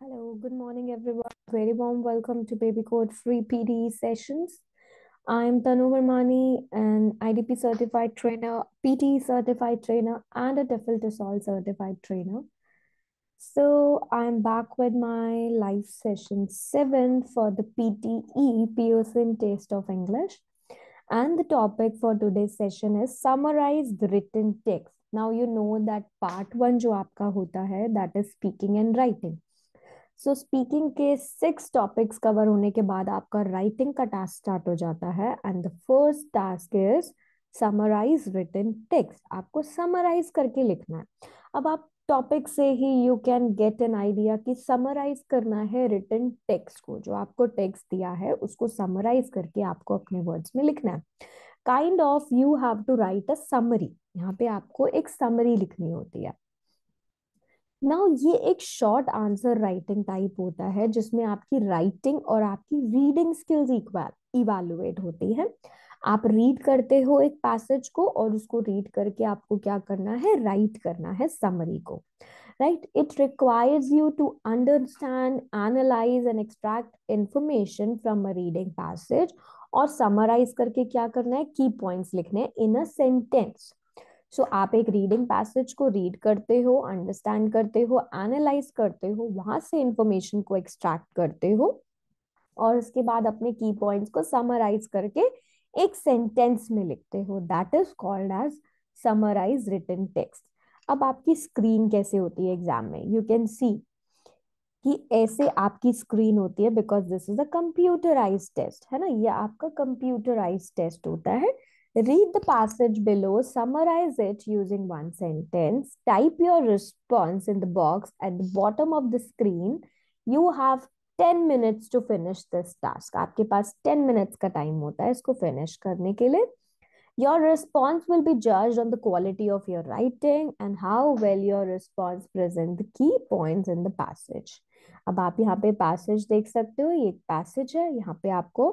Hello, good morning, everyone. Very warm welcome to Baby Code Free PTE sessions. I'm Tanu Vermani, an IDP certified trainer, PTE certified trainer, and a TEFL TESOL certified trainer. So I'm back with my live session 7 for the PTE Pearson Taste of English. And the topic for today's session is summarize the written text. Now you know that part 1 जो आपका होता है, that is speaking and writing. So speaking के 6 topics cover होने के बाद आपका writing का टास्क स्टार्ट हो जाता है and the first task is summarize written text. आपको समराइज करके लिखना है। अब आप टॉपिक से ही you can get an idea कि समराइज करना है रिटन टेक्स्ट को, जो आपको टेक्स्ट दिया है उसको समराइज करके आपको अपने वर्ड्स में लिखना है। Kind of you have to write a summary. यहाँ पे आपको एक समरी लिखनी होती है। नाउ ये एक शॉर्ट आंसर राइटिंग टाइप होता है जिसमें आपकी राइटिंग और आपकी रीडिंग स्किल्स इवैल्यूएट होती है। आप रीड करते हो एक पैसेज को और उसको रीड करके आपको क्या करना है, राइट करना है समरी को। Right, it requires you to understand, analyse and extract information from a reading passage और समराइज करके क्या करना है, की पॉइंट्स लिखने इन अ सेंटेंस। सो आप एक रीडिंग पैसेज को रीड करते हो, अंडरस्टैंड करते हो, एनालाइज करते हो, वहां से इंफॉर्मेशन को एक्सट्रैक्ट करते हो और उसके बाद अपने की पॉइंट्स को समराइज करके एक सेंटेंस में लिखते हो। That is called as summarise written text. अब आपकी स्क्रीन कैसे होती है एग्जाम में, यू कैन सी कि ऐसे आपकी स्क्रीन होती है because this is a computerise test, है ना। ये आपका कंप्यूटराइज टेस्ट होता है। Read the passage below, summarise it using one sentence, type your response in the box at the bottom of the screen. You have 10 minutes to finish this task. आपके पास 10 minutes का time होता है इसको finish करने के लिए। Your response will be judged on the quality of your writing and how well your response present the key points in the passage. अब आप यहाँ पे पैसेज देख सकते हो, ये एक पैसेज है। यहाँ पे आपको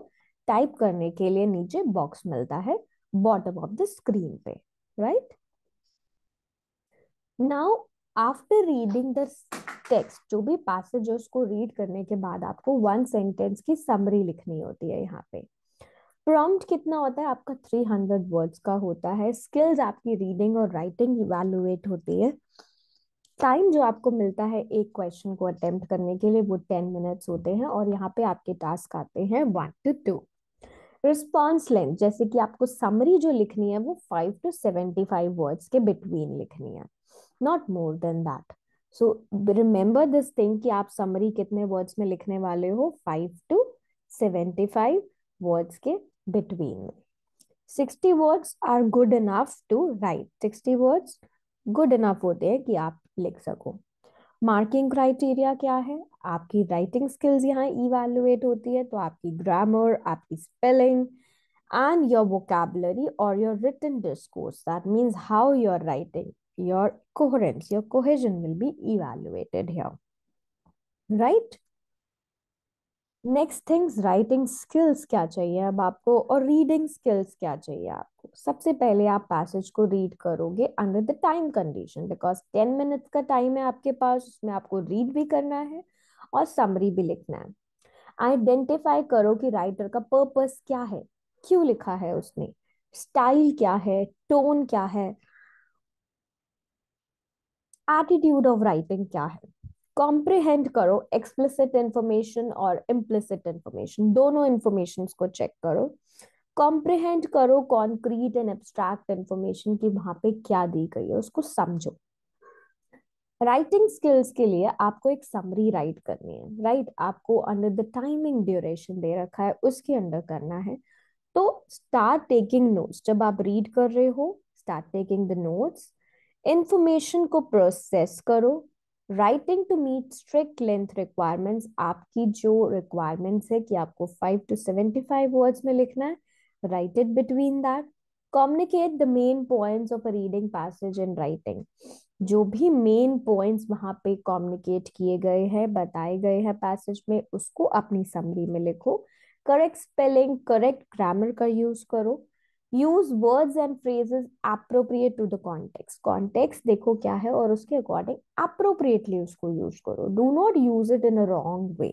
टाइप करने के लिए नीचे बॉक्स मिलता है बॉटम ऑफ द स्क्रीन पे, right. Now after reading the text, जो भी पैसेज है उसको रीड करने के बाद आपको वन सेंटेंस की समरी लिखनी होती है। यहाँ पे प्रॉम्प्ट कितना होता है आपका, 300 वर्ड्स का होता है। स्किल्स आपकी रीडिंग और राइटिंग इवैल्यूएट होती है। टाइम जो आपको मिलता है एक क्वेश्चन को अटेम्प्ट करने के लिए वो 10 मिनट्स होते हैं और यहाँ पे आपके टास्क आते हैं 1 to 2। रिस्पॉन्स लेंथ, जैसे कि आपको समरी जो लिखनी है वो 5 to 75 वर्ड्स के बिटवीन लिखनी है, not more than that. So remember this thing कि आप समरी कितने वर्ड्स में लिखने वाले हो, 5 to 75 वर्ड्स के बिटवीन में। 60 words are good enough to write. 60 words good enough होते हैं कि आप लिख सको। मार्किंग क्राइटेरिया क्या है, आपकी राइटिंग स्किल्स यहाँ इवैल्यूएट होती है, तो आपकी ग्रामर, आपकी स्पेलिंग एंड योर वोकैबुलरी और your written discourse, that means how you are writing, your coherence, your cohesion will be evaluated here, right. Next things, writing skills क्या चाहिए अब आपको और रीडिंग स्किल्स क्या चाहिए आपको। सबसे पहले आप पैसेज को रीड करोगे under the time condition, because 10 minutes का टाइम है आपके पास, उसमें आपको रीड भी करना है और समरी भी लिखना है। आइडेंटिफाई करो कि राइटर का पर्पस क्या है, क्यों लिखा है उसने, स्टाइल क्या है, टोन क्या है, एटीट्यूड ऑफ राइटिंग क्या है। कॉम्प्रिहेंड करो एक्सप्लिसिट इंफॉर्मेशन और इम्प्लिसिट इंफॉर्मेशन, दोनों इंफॉर्मेशन को चेक करो। कॉम्प्रिहेंड करो कॉन्क्रीट एंड एब्स्ट्रैक्ट इंफॉर्मेशन की वहां पे क्या दी गई है उसको समझो। राइटिंग स्किल्स के लिए आपको एक समरी राइट करनी है, राइट। आपको अंडर द टाइमिंग ड्यूरेशन दे रखा है उसके अंडर करना है। तो स्टार्ट टेकिंग नोट्स, जब आप रीड कर रहे हो start taking the notes. Information को प्रोसेस करो। Writing to meet strict length requirements, आपकी जो रिक्वायरमेंट्स है कि आपको 5 to 75 वर्ड्स में लिखना है, right it between that. Communicate the main points of a reading passage in writing, जो भी मेन पॉइंट्स वहां पे कम्युनिकेट किए गए हैं, बताए गए हैं पैसेज में, उसको अपनी समरी में लिखो। करेक्ट स्पेलिंग, करेक्ट ग्रामर का यूज करो। Use words and phrases appropriate to the context, context देखो क्या है और उसके अकॉर्डिंग अप्रोप्रिएटली उसको यूज करो, do not use it in a wrong way.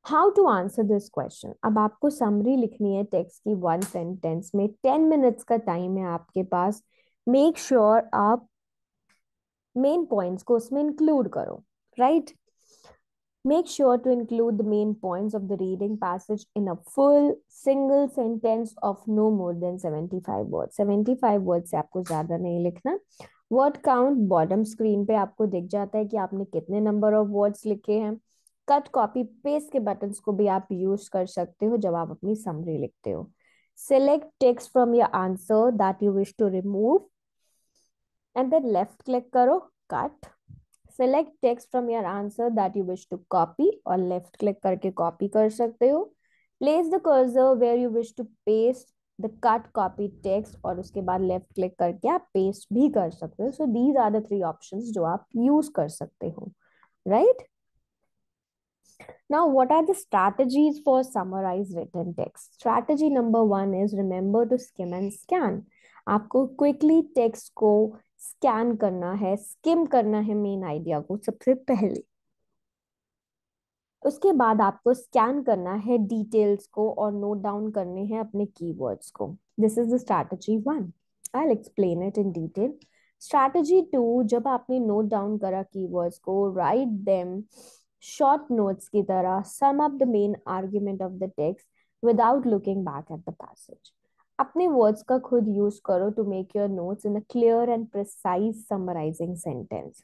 How to answer this question, अब आपको समरी लिखनी है टेक्स्ट की 1 सेंटेंस में, 10 मिनट्स का टाइम है आपके पास। मेक श्योर आप मेन पॉइंट्स को उसमें इंक्लूड करो, right? Make sure to include the main points of the reading passage in a full single sentence of no more than 75 words. 75 words से आपको ज्यादा नहीं लिखना। Word count bottom screen पे आपको दिख जाता है कि आपने कितने नंबर ऑफ वर्ड्स लिखे हैं। कट कॉपी पेस्ट के बटन्स को भी आप यूज कर सकते हो जब आप अपनी समरी लिखते हो। Select text from your answer that you wish to remove and then left click करो, cut। Select text from your answer that you wish to copy और left click करके copy कर सकते हो। Place the cursor where you wish to paste the cut copy text और उसके बाद left click करके आप paste भी कर सकते हो। So these are the 3 options जो आप use कर सकते हो, right? Now, what are the strategies for summarize written text? Strategy number 1 is remember to skim and scan. आपको quickly text को scan करना है, skim करना है main idea को सबसे पहले। उसके बाद आपको स्कैन करना है डिटेल्स को और नोट डाउन करने हैं अपने कीवर्ड्स को। This is the strategy 1। I will explain it in detail. Strategy 2, जब आपने नोट डाउन करा कीवर्ड्स को, राइट देम शॉर्ट नोट्स की तरह, sum up the main argument of the text without looking back at the passage. अपने words का खुद use करो to make your notes in a clear and precise summarising sentence.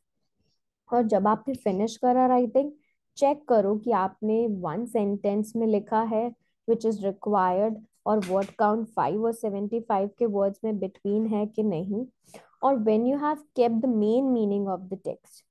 और जब आपने finish करा राइटिंग, चेक करो कि आपने 1 सेंटेंस में लिखा है विच इज रिक्वायर्ड, और वर्ड काउंट 5 और 75 के वर्ड्स में बिटवीन है कि नहीं। और when you have kept the main meaning of the text,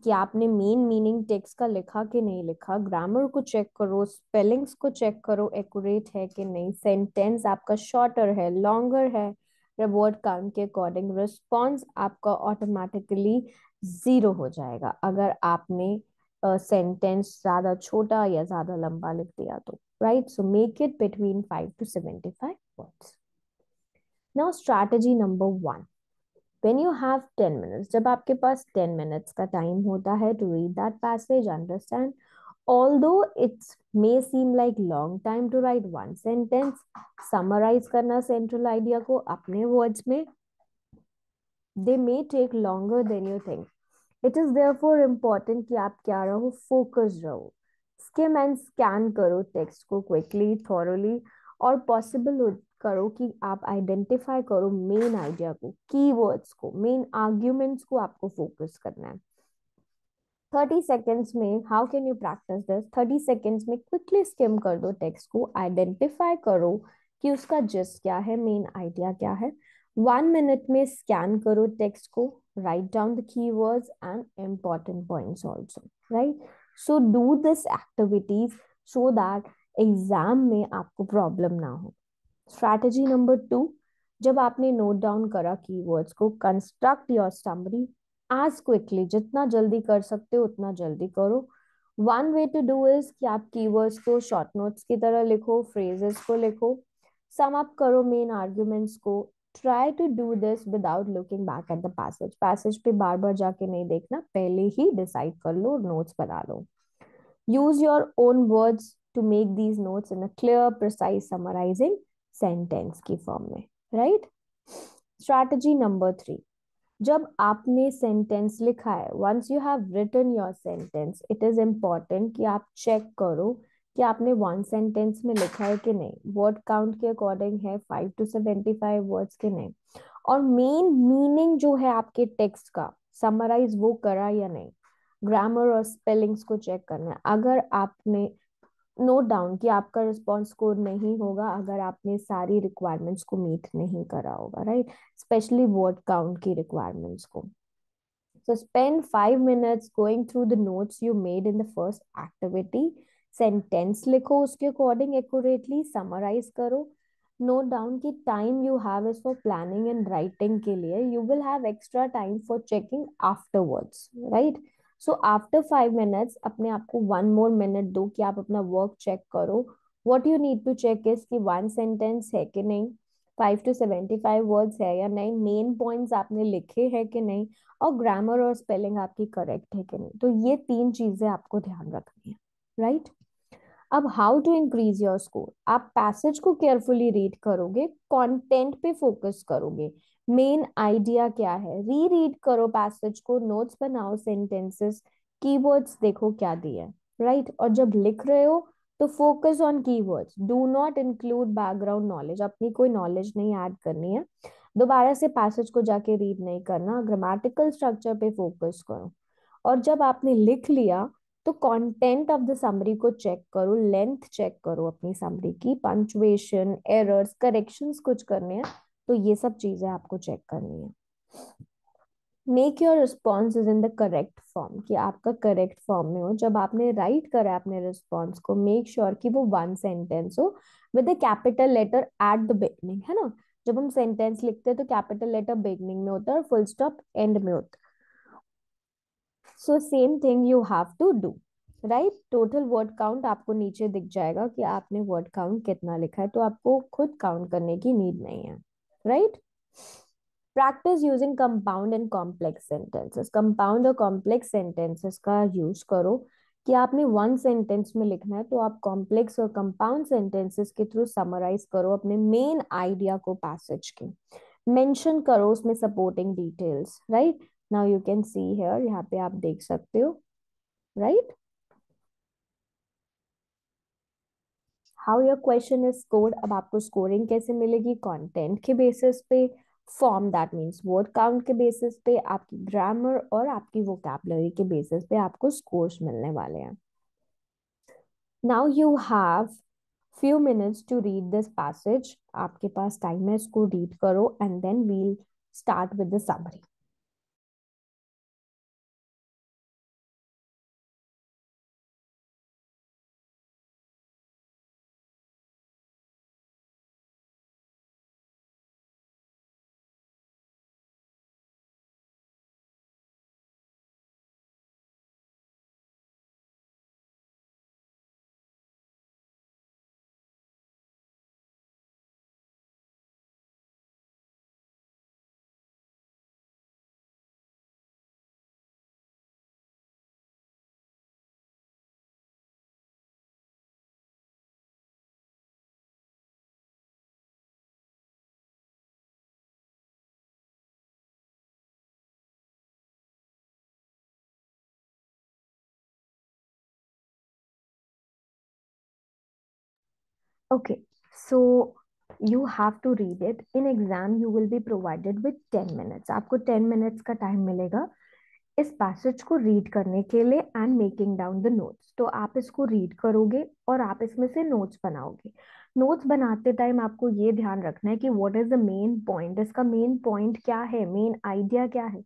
कि आपने मेन मीनिंग टेक्स्ट का लिखा कि नहीं लिखा, ग्रामर को चेक करो, स्पेलिंग्स को चेक करो एक्यूरेट है कि नहीं, सेंटेंस आपका शॉर्टर है लॉन्गर है वर्ड काउंट के अकॉर्डिंग, रिस्पॉन्स आपका ऑटोमेटिकली 0 हो जाएगा अगर आपने सेंटेंस ज्यादा छोटा या ज्यादा लंबा लिख दिया तो, right? So make it between 5 to 75 words. Now strategy number 1, when you have 10 minutes, जब आपके पास 10 minutes का टाइम होता है to read that passage, understand, although it may seem like long time to write 1 sentence, summarize करना central idea को अपने words में, they may take longer than you think. It is therefore important कि आप क्या रहो, focus रहो, skim and scan करो text को quickly, thoroughly, और possible करो कि आप आइडेंटिफाई करो मेन आइडिया को, कीवर्ड्स को, मेन आर्ग्यूमेंट्स को आपको फोकस करना है। 30 सेकेंड्स में how can you practice this? 30 seconds में क्विकली स्किम कर दो टेक्स्ट को, आइडेंटिफाई करो कि उसका जिस्ट क्या है, मेन आइडिया क्या है। 1 मिनट में स्कैन करो टेक्स्ट को, write down the keywords and important points also, right? So do this activities so that exam में आपको प्रॉब्लम ना हो। स्ट्रैटेजी नंबर 2, जब आपने नोट डाउन करा कीवर्ड्स को, construct your summary as quickly, जितना जल्दी कर सकते हो उतना जल्दी करो। One way to do is कि आप कीवर्ड्स को शॉर्ट नोट्स की तरह लिखो, फ्रेजेस को लिखो, सम अप करो मेन आर्ग्यूमेंट्स को। Try to do this without looking back at the passage, passage पे बार बार जाके नहीं देखना, पहले ही डिसाइड कर लो, नोट्स बना लो। Use your own words to make these notes in a clear precise summarising sentence की फॉर्म में, राइट? स्ट्रैटेजी नंबर 3, जब आपने सेंटेंस लिखा है, once you have written your sentence, it is important कि आप चेक करो कि आपने 1 सेंटेंस में लिखा है कि नहीं, वर्ड काउंट के अकॉर्डिंग है 5 to 75 वर्ड्स के नहीं, और मेन मीनिंग जो है आपके टेक्स्ट का समराइज वो करा या नहीं। ग्रामर और स्पेलिंग्स को चेक करना है। अगर आपने नोट डाउन कि आपका रिस्पॉन्स स्कोर नहीं होगा अगर आपने सारी रिक्वायरमेंट्स को मीट नहीं करा होगा, राइट? स्पेशली वर्ड काउंट की रिक्वायरमेंट्स को। So spend 5 minutes going through the notes you made in the first activity. Sentence लिखो उसके according accurately, summarize करो, note down कि time you have is for planning and writing के लिए, you will have extra time for checking afterwards, right? So after 5 minutes अपने आप को 1 more minute दो कि आप अपना work check करो, what you need to check is कि वन सेंटेंस है कि नहीं, 5 to 75 वर्ड्स है या नहीं, मेन पॉइंट्स आपने लिखे हैं कि नहीं, और ग्रामर और स्पेलिंग आपकी करेक्ट है कि नहीं। तो ये 3 चीजें आपको ध्यान रखनी है, राइट। अब how to increase your score, आप पैसेज को केयरफुली रीड करोगे, कंटेंट पे फोकस करोगे, मेन आइडिया क्या है, री रीड करो पैसेज को, नोट्स बनाओ, सेंटेंसेस, कीवर्ड्स देखो क्या दिया है, राइट। और जब लिख रहे हो तो focus on keywords, do not include background knowledge, अपनी कोई नॉलेज नहीं ऐड करनी है, दोबारा से पैसेज को जाके रीड नहीं करना, ग्रामेटिकल स्ट्रक्चर पे फोकस करो। और जब आपने लिख लिया तो कंटेंट ऑफ द समरी को चेक करो, लेंथ चेक करो अपनी समरी की, पंक्चुएशन, एरर्स, करेक्शंस कुछ करने हैं तो ये सब चीजें आपको चेक करनी है। Make your response in the correct form, कि आपका करेक्ट फॉर्म में हो। जब आपने राइट करा है अपने रिस्पॉन्स को, मेक श्योर कि वो वन सेंटेंस हो with the capital letter at the beginning, है ना। जब हम सेंटेंस लिखते हैं तो कैपिटल लेटर बिगनिंग में होता है और फुल स्टॉप एंड में होता है। So same thing you have to do, right. Total word count आपको नीचे दिख जाएगा कि आपने वर्ड काउंट कितना लिखा है, तो आपको खुद काउंट करने की नीड नहीं है, right. Practice using compound and complex sentences, compound और कॉम्प्लेक्स सेंटेंसेस का यूज करो। कि आपने वन सेंटेंस में लिखना है तो आप कॉम्प्लेक्स और कंपाउंड सेंटेंसेस के थ्रू समराइज करो अपने मेन आइडिया को पैसेज के, मेंशन करो उसमें supporting details, right. Now you can see here, यहाँ पे आप देख सकते हो, right, how your question is scored. अब आपको स्कोरिंग कैसे मिलेगी, कंटेंट के बेसिस पे, form that means word count के बेसिस पे, आपकी ग्रामर और आपकी वोकैबुलरी के बेसिस पे आपको स्कोर्स मिलने वाले हैं। Now you have few minutes to read this passage, आपके पास टाइम है, इसको रीड करो and then we'll start with the summary. Okay, so you have to read it. In exam, you will be provided with 10 minutes. आपको 10 minutes का time मिलेगा इस passage को रीड करने के लिए and making down the notes. तो आप इसको रीड करोगे और आप इसमें से नोट्स बनाओगे। नोट्स बनाते टाइम आपको ये ध्यान रखना है कि what is the main point, इसका मेन पॉइंट क्या है, मेन आइडिया क्या है,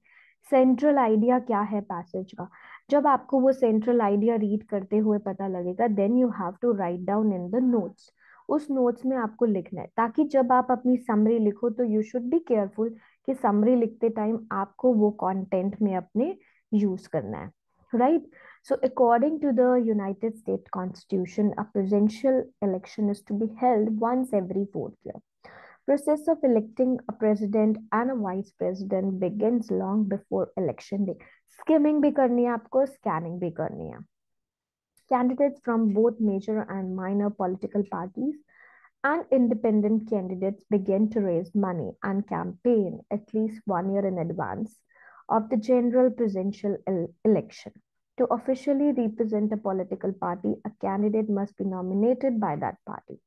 सेंट्रल आइडिया क्या है पैसेज का। जब आपको वो सेंट्रल आइडिया रीड करते हुए पता लगेगा, then you have to write down in the notes. उस नोट्स में आपको लिखना है, ताकि जब आप अपनी समरी लिखो तो यू शुड बी केयरफुल कि समरी लिखते टाइम आपको वो कंटेंट में अपने यूज करना है, right. So according to the United States Constitution, a presidential election is to be held once every 4 years. Process of electing a president and a vice president begins long before election day. Skimming भी करनी है आपको, scanning भी करनी है। Candidates from both major and minor political parties and independent candidates begin to raise money and campaign at least 1 year in advance of the general presidential election. To officially represent a political party, a candidate must be nominated by that party.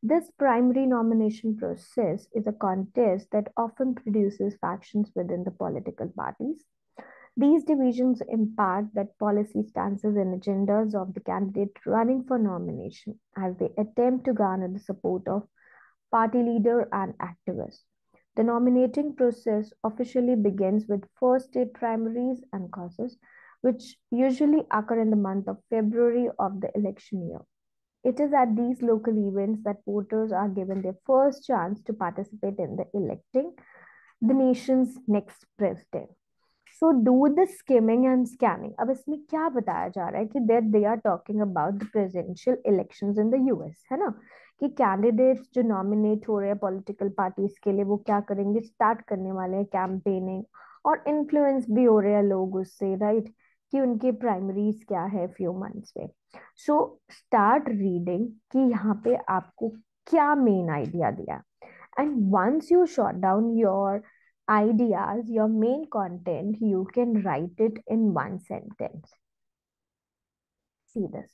This primary nomination process is a contest that often produces factions within the political parties. These divisions impact that policy stances and agendas of the candidate running for nomination as they attempt to garner the support of party leader and activists. The nominating process officially begins with first state primaries and caucus, which usually occur in the month of February of the election year. It is at these local events that voters are given their first chance to participate in the electing the nation's next president. So do the skimming and scanning. अब इसमें क्या बताया जा रहा है कि that they are talking about the presidential elections in the US, है ना, कि कैंडिडेट्स जो नॉमिनेट हो रहे हैं पॉलिटिकल पार्टीज के लिए वो क्या करेंगे, स्टार्ट करने वाले हैं कैंपेनिंग, और इन्फ्लुएंस भी हो रहे हैं लोग उससे, राइट, कि उनके प्राइमरीज क्या है फ्यू मंथ्स में। सो स्टार्ट रीडिंग कि यहाँ पे आपको क्या मेन आइडिया दिया, and once you shot down your ideas, your main content, you can write it in one sentence. See this.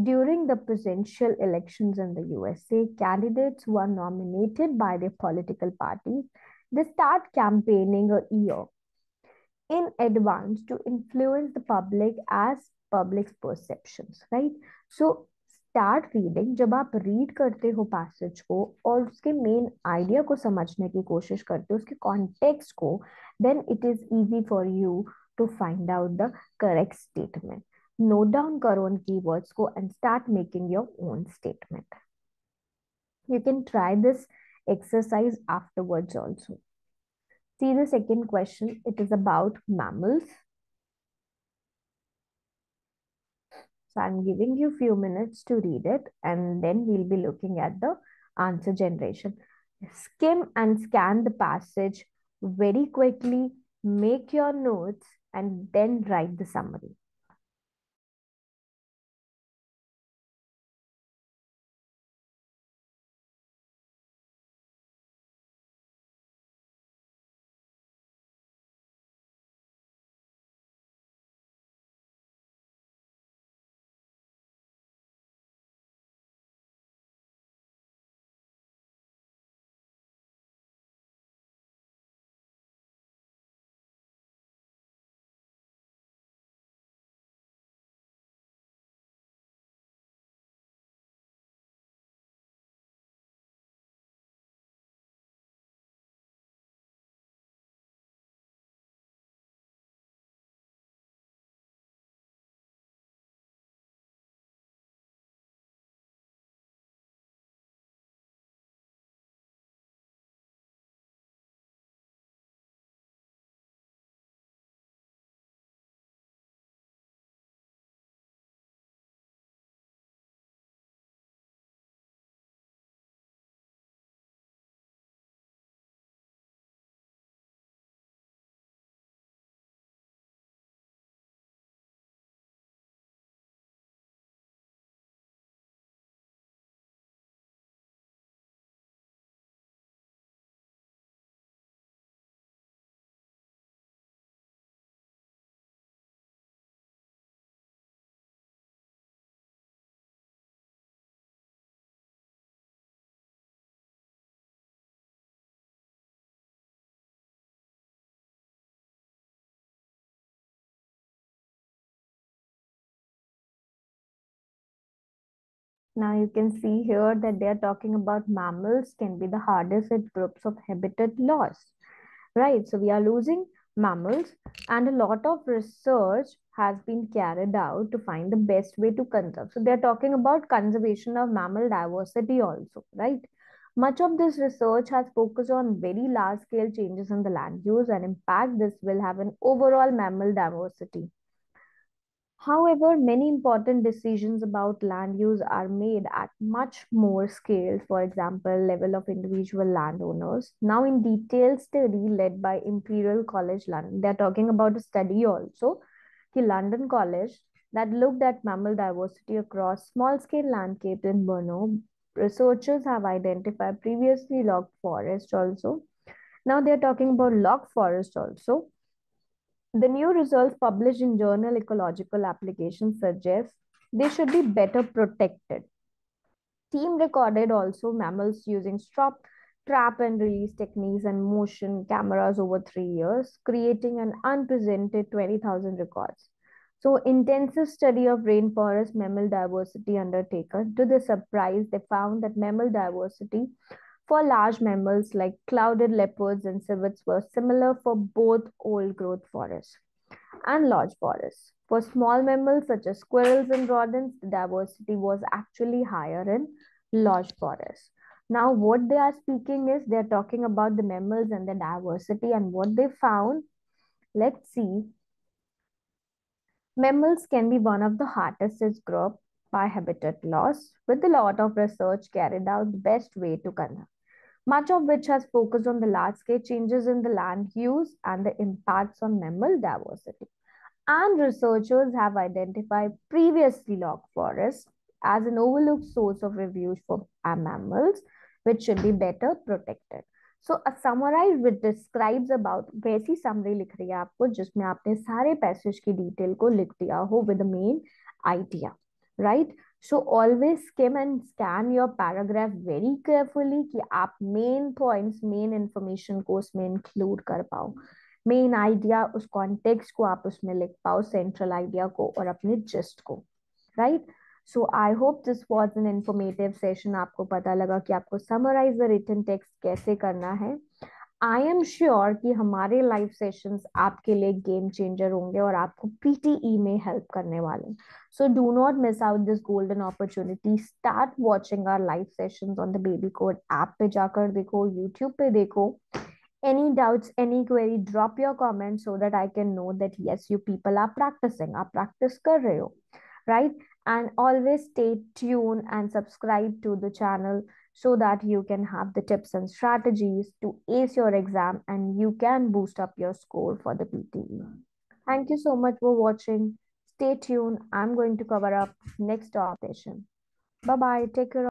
During the presidential elections in the USA, candidates who are nominated by their political parties, they start campaigning a year in advance to influence the public as public's perceptions, right? So start reading, जब आप read करते हो passage को और उसके main idea को समझने की कोशिश करते हो, उसके कॉन्टेक्स्ट को, then it is easy for you to find out the correct statement. Note down करो उन कीवर्ड्स को and start making your own statement. You can try this exercise afterwards also. See the second question. It is about mammals. So I'm giving you few minutes to read it and then we'll be looking at the answer generation. Skim and scan the passage very quickly, make your notes and then write the summary. Now you can see here that they are talking about mammals can be the hardest hit groups of habitat loss, right? So we are losing mammals and a lot of research has been carried out to find the best way to conserve. So they're talking about conservation of mammal diversity also, right? Much of this research has focused on very large scale changes in the land use and impact this will have an overall mammal diversity. However, many important decisions about land use are made at much more scale, for example, level of individual landowners. Now, in detailed study led by Imperial College London, they're talking about a study also, the London College, that looked at mammal diversity across small-scale landscapes in Borneo. Researchers have identified previously logged forest also. Now they're talking about log forest also. The new results published in journal Ecological Applications suggest they should be better protected. Team recorded also mammals using trap and release techniques and motion cameras over 3 years, creating an unprecedented 20,000 records. So, intensive study of rainforest mammal diversity undertaken. To their surprise, they found that mammal diversity for large mammals like clouded leopards and civets were similar for both old growth forests and large forests. For small mammals such as squirrels and rodents, the diversity was actually higher in large forests. Now, what they are speaking is they are talking about the mammals and the diversity, and what they found Let's see. Mammals can be one of the hardest hit group by habitat loss, with a lot of research carried out the best way to conduct, much of which has focused on the large-scale changes in the land use and the impacts on mammal diversity. And researchers have identified previously logged forests as an overlooked source of refuge for mammals, which should be better protected. So a summarize which describes about वैसी summary लिख रही है आपको जिसमें आपने सारे passage की detail को लिख दिया हो with the main idea, right? So always skim and scan your paragraph very carefully कि आप main points, main information को उसमें include कर पाओ, मेन आइडिया उस कॉन्टेक्स्ट को आप उसमें लिख पाओ, सेंट्रल आइडिया को और अपने जिस्ट को, right? So I hope this was an informative session. आपको पता लगा कि आपको समराइज द रिटन टेक्स्ट कैसे करना है। आई एम श्योर कि हमारे लाइव सेशंस आपके लिए गेम चेंजर होंगे और आपको पीटीई में हेल्प करने वाले। So do not miss out this golden opportunity. Start watching our live sessions on the baby code app पे जाकर देखो, यूट्यूब पे देखो। Any doubts, any query, drop your comments so that I can know that yes, you people are practicing, आप practice कर रहे हो, right? And always stay tuned and subscribe to the channel so that you can have the tips and strategies to ace your exam and you can boost up your score for the PTE. Thank you so much for watching. Stay tuned. I'm going to cover up next session. Bye bye. Take care.